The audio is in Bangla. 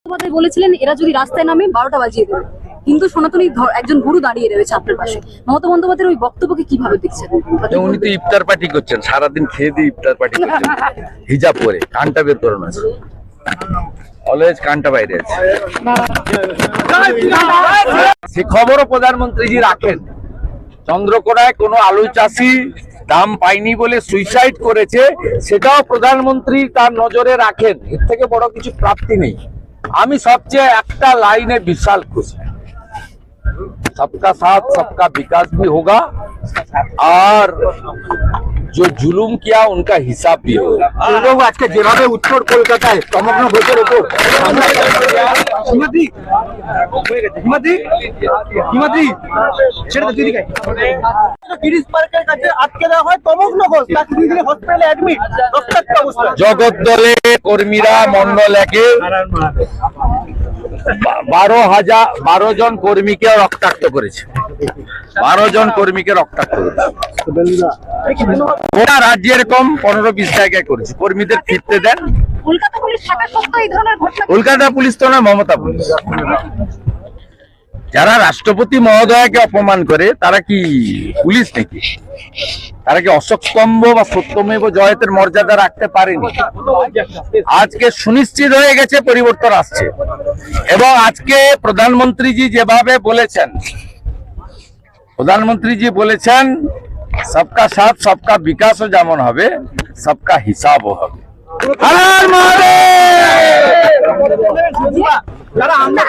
বন্দ্যোপাধ্যায় বলেছিলেন এরা যদি রাস্তায় নামে 12টা বাজিয়ে দেবে, কিন্তু সনাতনী একজন গুরু দাঁড়িয়ে রয়েছে আপনার পাশে। মমতা বন্দ্যোপাধ্যায়ের ওই বক্তব্যকে কিভাবে দেখছেন? উনি তো ইফতার পার্টি করছেন, সারাদিন খেয়ে দিয়ে ইফতার পার্টি করছেন, হিজাব পরে, কানটা বের করানো আছে, অলওয়েজ কানটা বাইরে আছে। সে খবরও প্রধানমন্ত্রীজি রাখেন। চন্দ্রকোনায় কোনো আলু চাষি দাম পায়নি বলে সুইসাইড করেছে, সেটাও প্রধানমন্ত্রী তার নজরে রাখেন। এর থেকে বড় কিছু প্রাপ্তি নেই। আমি সবচেয়ে একটা লাইনে বিশাল খুশি, सबका साथ सबका विकास भी होगा और जो जुलूम किया उनका हिसाब भी होगा। आज के যেভাবে উত্তর কলকাতায় সমগ্র ভোটের উপর আটকে দেওয়া হয়, তমগ্ন ঘোষ তাকে 2 দিনে হসপিটালে অ্যাডমিট, রক্তাক্ত অবস্থা। জগদ্দলে কর্মীরা মন্ডল একে 12 জন কর্মীকে রক্তাক্ত করেছে, 12 জন কর্মীকে রক্তাক্ত করেছে। ওরা রাজ্যের কম 15-20 জায়গায় করেছে। কর্মীদের ফিরতে দেন। কলকাতা পুলিশ শাখা সত্ত্বেও এই ধরনের ঘটনা। কলকাতা পুলিশ তো না, মমতা পুলিশ। যারা রাষ্ট্রপতি মহোদয়কে অপমান করে তারা কি পুলিশ নাকি? তারা কি অশোক স্তম্ভ বা সত্যমেব জয়তের মর্যাদা রাখতে পারেনি? আজকে সুনিশ্চিত হয়ে গেছে পরিবর্তন আসছে। এবং আজকে প্রধানমন্ত্রীজি যেভাবে বলেছেন, প্রধানমন্ত্রীজি বলেছেন সবকা সাথ সবকা বিকাশও যেমন হবে, সবকা হিসাবও হবে। যারা আমরা